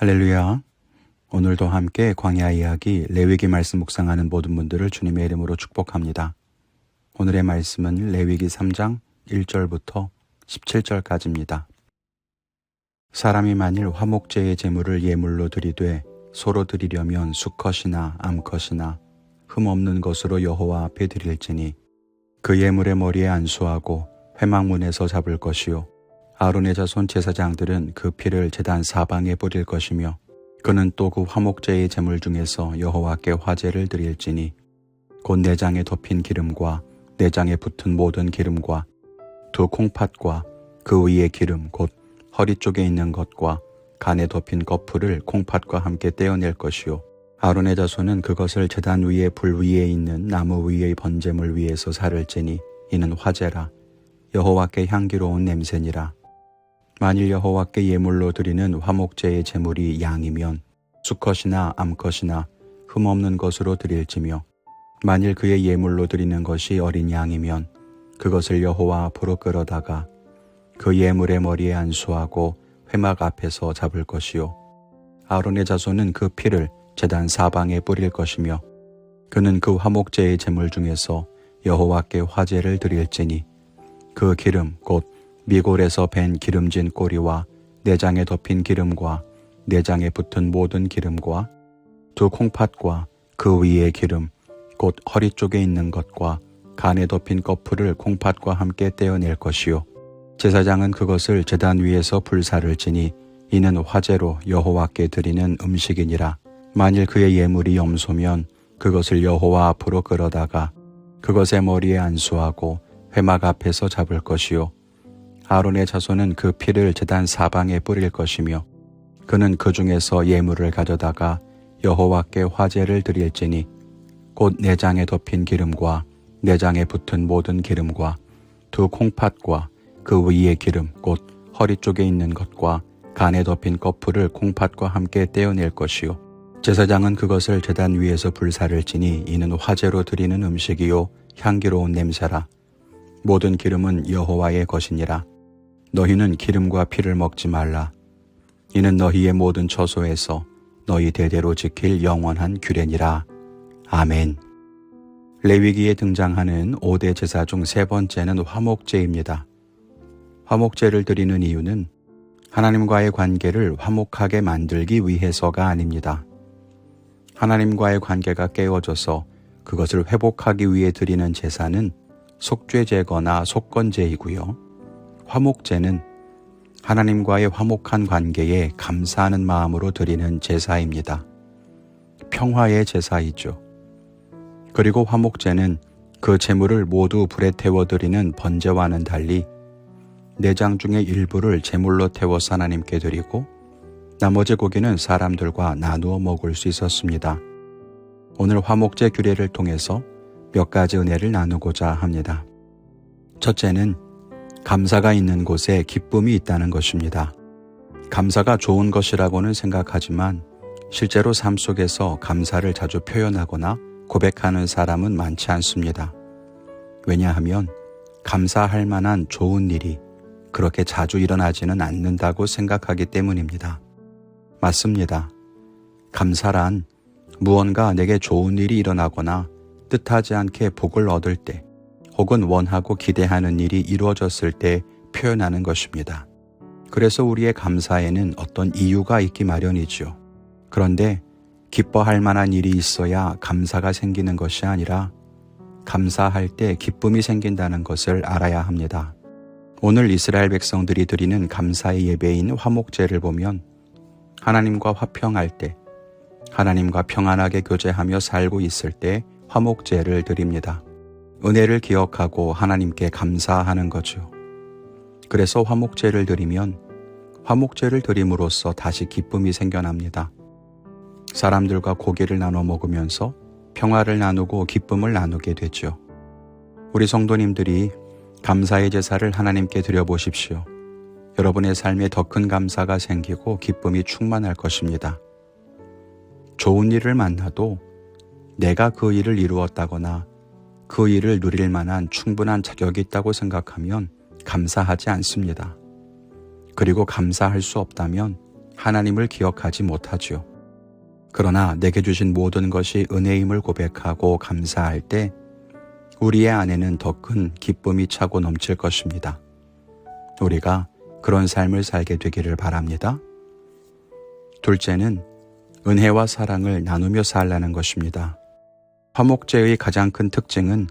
할렐루야. 오늘도 함께 광야 이야기 레위기 말씀 묵상하는 모든 분들을 주님의 이름으로 축복합니다. 오늘의 말씀은 레위기 3장 1절부터 17절까지입니다. 사람이 만일 화목제의 제물을 예물로 드리되 소로 드리려면 수컷이나 암컷이나 흠없는 것으로 여호와 앞에 드릴지니 그 예물의 머리에 안수하고 회막문에서 잡을 것이요 아론의 자손 제사장들은 그 피를 제단 사방에 뿌릴 것이며 그는 또 그 화목제의 제물 중에서 여호와께 화제를 드릴지니 곧 내장에 덮인 기름과 내장에 붙은 모든 기름과 두 콩팥과 그 위의 기름 곧 허리 쪽에 있는 것과 간에 덮인 거풀을 콩팥과 함께 떼어낼 것이요 아론의 자손은 그것을 제단 위에 불 위에 있는 나무 위의 번제물 위에서 살을지니 이는 화제라 여호와께 향기로운 냄새니라. 만일 여호와께 예물로 드리는 화목제의 제물이 양이면 수컷이나 암컷이나 흠없는 것으로 드릴지며 만일 그의 예물로 드리는 것이 어린 양이면 그것을 여호와 앞으로 끌어다가 그 예물의 머리에 안수하고 회막 앞에서 잡을 것이요 아론의 자손은 그 피를 제단 사방에 뿌릴 것이며 그는 그 화목제의 제물 중에서 여호와께 화제를 드릴지니 그 기름 곧 미골에서 밴 기름진 꼬리와 내장에 덮인 기름과 내장에 붙은 모든 기름과 두 콩팥과 그 위의 기름 곧 허리 쪽에 있는 것과 간에 덮인 거풀을 콩팥과 함께 떼어낼 것이요 제사장은 그것을 제단 위에서 불사를 지니 이는 화제로 여호와께 드리는 음식이니라. 만일 그의 예물이 염소면 그것을 여호와 앞으로 끌어다가 그것의 머리에 안수하고 회막 앞에서 잡을 것이요 아론의 자손은 그 피를 제단 사방에 뿌릴 것이며 그는 그 중에서 예물을 가져다가 여호와께 화제를 드릴지니 곧 내장에 덮인 기름과 내장에 붙은 모든 기름과 두 콩팥과 그 위의 기름 곧 허리 쪽에 있는 것과 간에 덮인 거풀을 콩팥과 함께 떼어낼 것이요 제사장은 그것을 제단 위에서 불사를 지니 이는 화제로 드리는 음식이요 향기로운 냄새라. 모든 기름은 여호와의 것이니라. 너희는 기름과 피를 먹지 말라. 이는 너희의 모든 처소에서 너희 대대로 지킬 영원한 규례니라. 아멘. 레위기에 등장하는 5대 제사 중 세 번째는 화목제입니다. 화목제를 드리는 이유는 하나님과의 관계를 화목하게 만들기 위해서가 아닙니다. 하나님과의 관계가 깨어져서 그것을 회복하기 위해 드리는 제사는 속죄제거나 속건제이고요. 화목제는 하나님과의 화목한 관계에 감사하는 마음으로 드리는 제사입니다. 평화의 제사이죠. 그리고 화목제는 그 제물을 모두 불에 태워 드리는 번제와는 달리 내장 중의 일부를 제물로 태워서 하나님께 드리고 나머지 고기는 사람들과 나누어 먹을 수 있었습니다. 오늘 화목제 규례를 통해서 몇 가지 은혜를 나누고자 합니다. 첫째는 감사가 있는 곳에 기쁨이 있다는 것입니다. 감사가 좋은 것이라고는 생각하지만 실제로 삶 속에서 감사를 자주 표현하거나 고백하는 사람은 많지 않습니다. 왜냐하면 감사할 만한 좋은 일이 그렇게 자주 일어나지는 않는다고 생각하기 때문입니다. 맞습니다. 감사란 무언가 내게 좋은 일이 일어나거나 뜻하지 않게 복을 얻을 때 혹은 원하고 기대하는 일이 이루어졌을 때 표현하는 것입니다. 그래서 우리의 감사에는 어떤 이유가 있기 마련이죠. 그런데 기뻐할 만한 일이 있어야 감사가 생기는 것이 아니라 감사할 때 기쁨이 생긴다는 것을 알아야 합니다. 오늘 이스라엘 백성들이 드리는 감사의 예배인 화목제를 보면 하나님과 화평할 때, 하나님과 평안하게 교제하며 살고 있을 때 화목제를 드립니다. 은혜를 기억하고 하나님께 감사하는 거죠. 그래서 화목제를 드리면 화목제를 드림으로써 다시 기쁨이 생겨납니다. 사람들과 고기를 나눠 먹으면서 평화를 나누고 기쁨을 나누게 되죠. 우리 성도님들이 감사의 제사를 하나님께 드려보십시오. 여러분의 삶에 더 큰 감사가 생기고 기쁨이 충만할 것입니다. 좋은 일을 만나도 내가 그 일을 이루었다거나 그 일을 누릴 만한 충분한 자격이 있다고 생각하면 감사하지 않습니다. 그리고 감사할 수 없다면 하나님을 기억하지 못하지요. 그러나 내게 주신 모든 것이 은혜임을 고백하고 감사할 때 우리의 안에는 더 큰 기쁨이 차고 넘칠 것입니다. 우리가 그런 삶을 살게 되기를 바랍니다. 둘째는 은혜와 사랑을 나누며 살라는 것입니다. 화목제의 가장 큰 특징은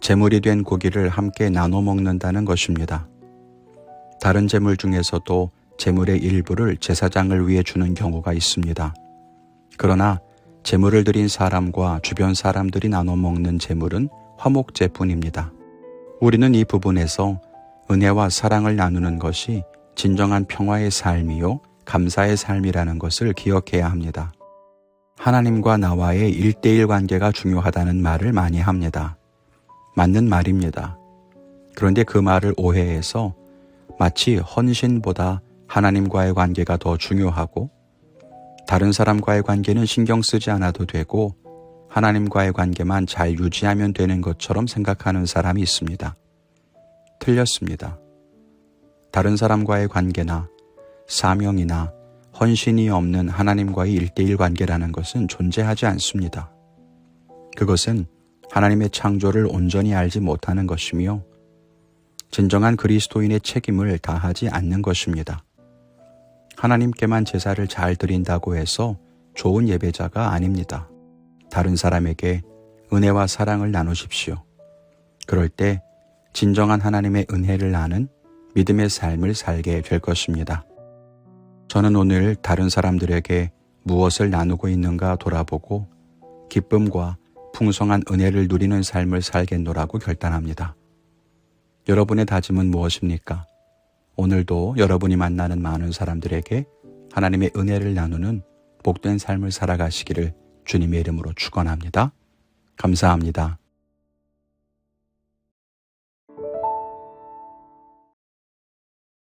제물이 된 고기를 함께 나눠 먹는다는 것입니다. 다른 제물 중에서도 제물의 일부를 제사장을 위해 주는 경우가 있습니다. 그러나 제물을 드린 사람과 주변 사람들이 나눠 먹는 제물은 화목제뿐입니다. 우리는 이 부분에서 은혜와 사랑을 나누는 것이 진정한 평화의 삶이요 감사의 삶이라는 것을 기억해야 합니다. 하나님과 나와의 1대1 관계가 중요하다는 말을 많이 합니다. 맞는 말입니다. 그런데 그 말을 오해해서 마치 헌신보다 하나님과의 관계가 더 중요하고 다른 사람과의 관계는 신경 쓰지 않아도 되고 하나님과의 관계만 잘 유지하면 되는 것처럼 생각하는 사람이 있습니다. 틀렸습니다. 다른 사람과의 관계나 사명이나 헌신이 없는 하나님과의 1대1 관계라는 것은 존재하지 않습니다. 그것은 하나님의 창조를 온전히 알지 못하는 것이며 진정한 그리스도인의 책임을 다하지 않는 것입니다. 하나님께만 제사를 잘 드린다고 해서 좋은 예배자가 아닙니다. 다른 사람에게 은혜와 사랑을 나누십시오. 그럴 때 진정한 하나님의 은혜를 아는 믿음의 삶을 살게 될 것입니다. 저는 오늘 다른 사람들에게 무엇을 나누고 있는가 돌아보고 기쁨과 풍성한 은혜를 누리는 삶을 살겠노라고 결단합니다. 여러분의 다짐은 무엇입니까? 오늘도 여러분이 만나는 많은 사람들에게 하나님의 은혜를 나누는 복된 삶을 살아가시기를 주님의 이름으로 축원합니다. 감사합니다.